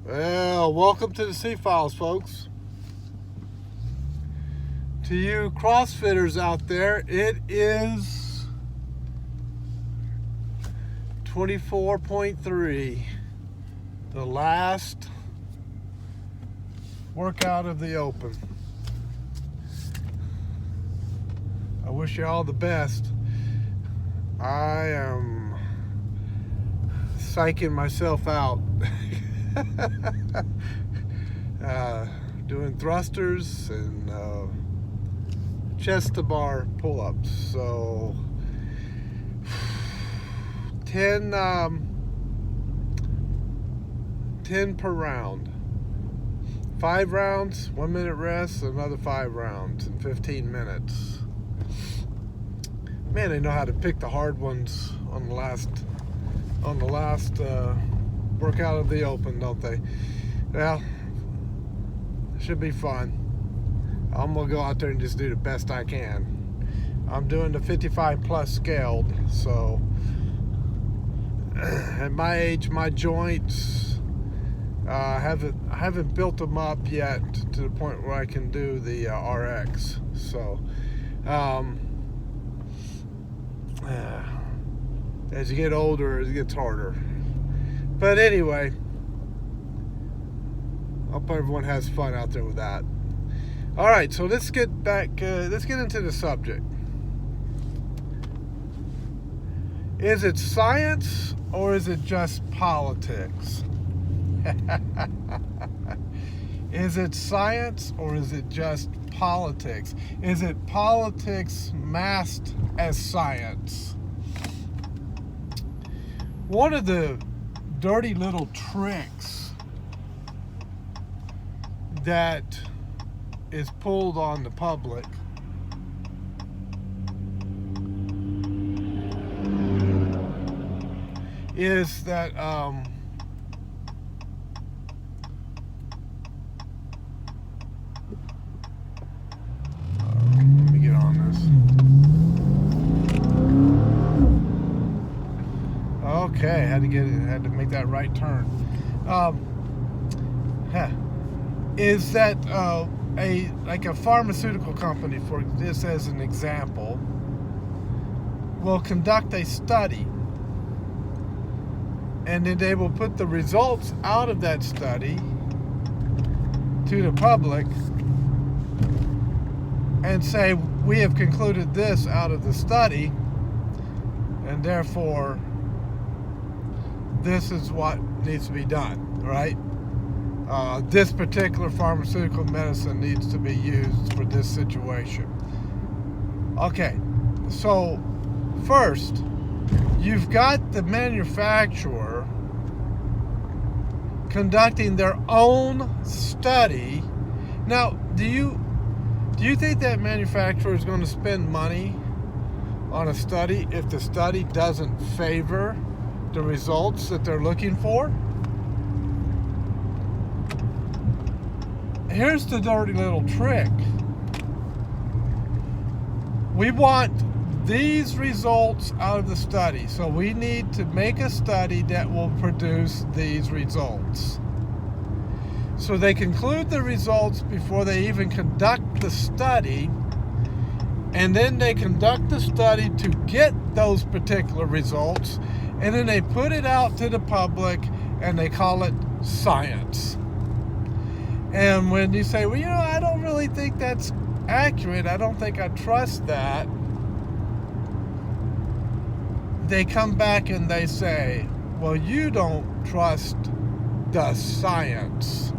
Well, welcome to the C-Files, folks. To you CrossFitters out there, it is 24.3, the last workout of the Open. I wish you all the best. I am psyching myself out. Doing thrusters and chest to bar pull-ups. So 10 per round. 5 rounds, 1 minute rest, another 5 rounds in 15 minutes. Man, they know how to pick the hard ones on the last workout of the Open, don't they? Well, it should be fun. I'm gonna go out there and just do the best I can. I'm doing the 55 plus scaled, so at my age, my joints, I haven't built them up yet to the point where I can do the RX. So as you get older, it gets harder. But anyway, I hope everyone has fun out there with that. All right, so let's get back. Let's get into the subject. Is it science or is it just politics? Is it science or is it just politics? Is it politics masked as science? One of the dirty little tricks that is pulled on the public is that let me get on this. Okay, had to make that right turn. Is that a pharmaceutical company, for this as an example, will conduct a study, and then they will put the results out of that study to the public and say, we have concluded this out of the study, and therefore this is what needs to be done, right? This particular pharmaceutical medicine needs to be used for this situation. Okay, so first, you've got the manufacturer conducting their own study. Now, do you think that manufacturer is going to spend money on a study if the study doesn't favor the results that they're looking for? Here's the dirty little trick. We want these results out of the study, so we need to make a study that will produce these results. So they conclude the results before they even conduct the study, and then they conduct the study to get those particular results, and then they put it out to the public and they call it science. And when you say, well, I don't really think that's accurate, I don't think I trust that, they come back and they say, well, you don't trust the science.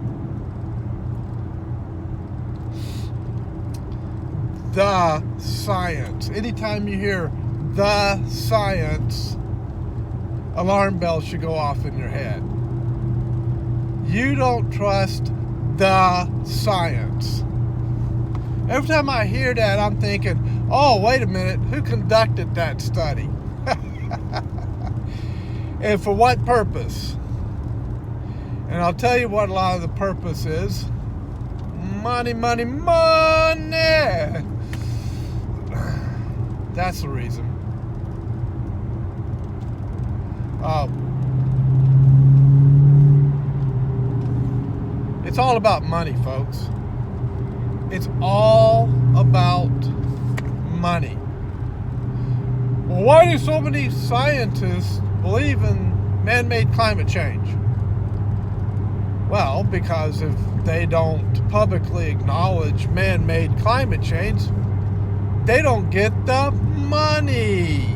The science. Anytime you hear the science, alarm bells should go off in your head. You don't trust the science. Every time I hear that, I'm thinking, oh, wait a minute, who conducted that study? And for what purpose? And I'll tell you what a lot of the purpose is. Money, money, money! That's the reason. It's all about money, folks. It's all about money. Well, why do so many scientists believe in man-made climate change? Well, because if they don't publicly acknowledge man-made climate change, they don't get the money.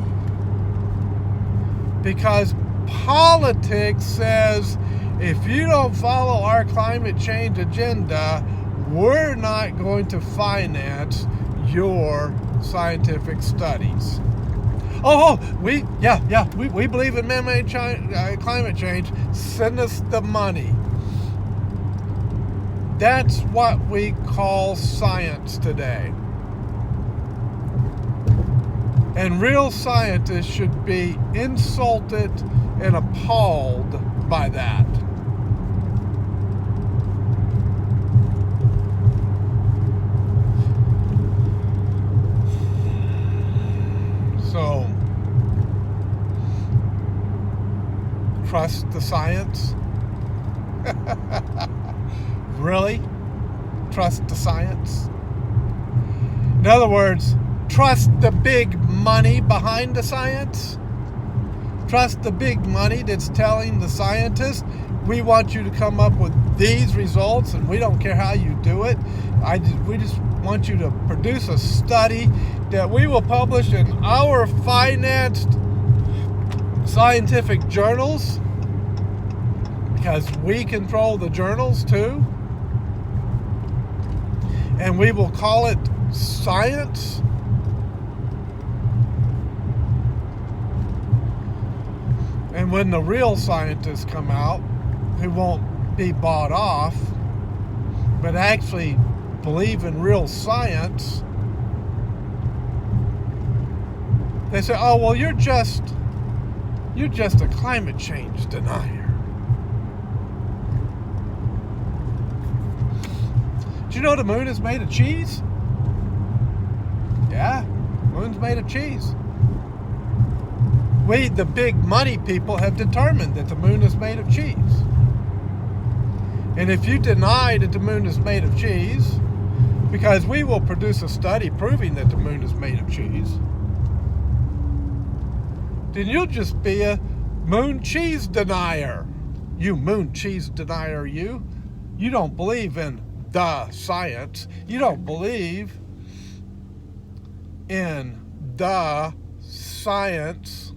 Because politics says, if you don't follow our climate change agenda, we're not going to finance your scientific studies. We believe in man-made climate change. Send us the money. That's what we call science today. And real scientists should be insulted and appalled by that. So, trust the science? Really? Trust the science? In other words, trust the big money behind the science? Trust the big money that's telling the scientists, we want you to come up with these results and we don't care how you do it. We just want you to produce a study that we will publish in our financed scientific journals, because we control the journals too. And we will call it science. And when the real scientists come out, who won't be bought off, but actually believe in real science, they say, oh, well, you're just a climate change denier. Do you know the moon is made of cheese? Yeah, the moon's made of cheese. We, the big money people, have determined that the moon is made of cheese. And if you deny that the moon is made of cheese, because we will produce a study proving that the moon is made of cheese, then you'll just be a moon cheese denier. You moon cheese denier, you. You don't believe in the science. You don't believe in the science.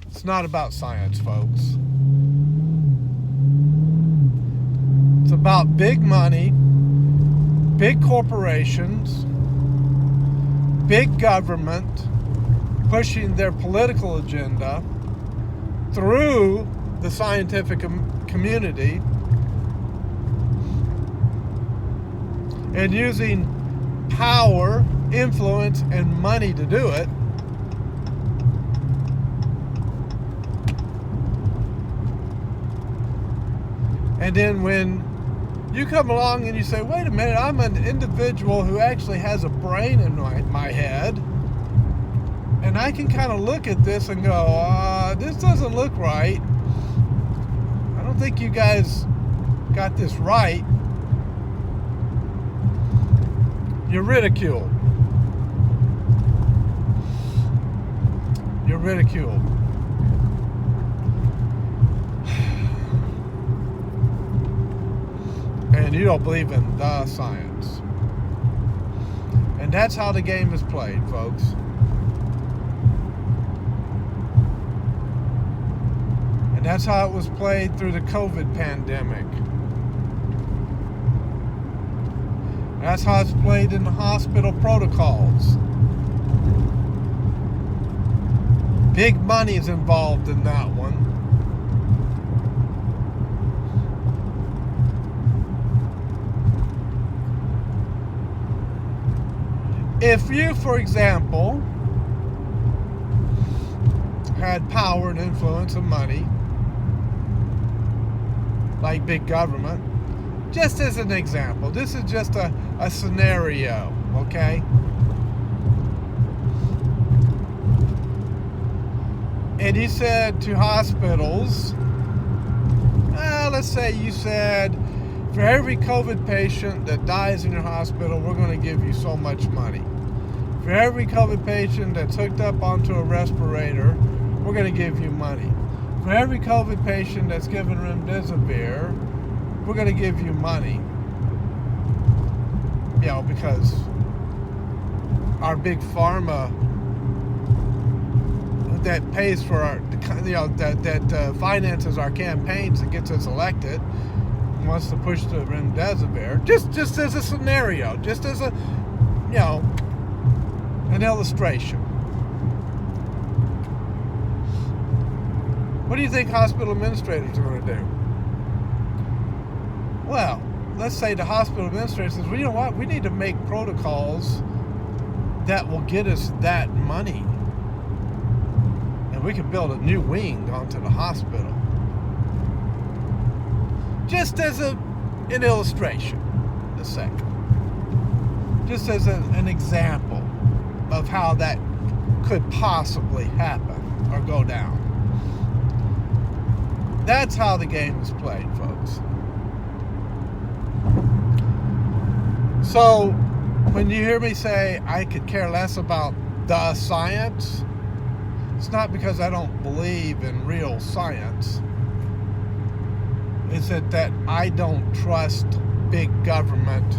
It's not about science, folks. It's about big money, big corporations, big government pushing their political agenda through the scientific community and using power, influence, and money to do it. And then when you come along and you say, wait a minute, I'm an individual who actually has a brain in my head, and I can kind of look at this and go, this doesn't look right. I don't think you guys got this right. You're ridiculed. You're ridiculed. And you don't believe in the science. And that's how the game is played, folks. And that's how it was played through the COVID pandemic. That's how it's played in the hospital protocols. Big money is involved in that one. If you, for example, had power and influence and money, like big government, just as an example, this is just a scenario, okay? And he said to hospitals, let's say you said, for every COVID patient that dies in your hospital, we're going to give you so much money. For every COVID patient that's hooked up onto a respirator, we're going to give you money. For every COVID patient that's given remdesivir, we're going to give you money. You know, because our big pharma that pays for our, you know, that finances our campaigns and gets us elected, wants to push the remdesivir, just as a scenario, just as a, you know, an illustration. What do you think hospital administrators are going to do? Well, let's say the hospital administrator says, well, you know what, we need to make protocols that will get us that money. And we can build a new wing onto the hospital. Just as an illustration, a second. Just as an example of how that could possibly happen or go down. That's how the game is played, folks. So, when you hear me say I could care less about the science, it's not because I don't believe in real science. It's that I don't trust big government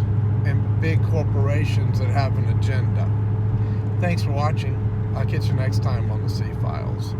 and big corporations that have an agenda. Thanks for watching. I'll catch you next time on the C-Files.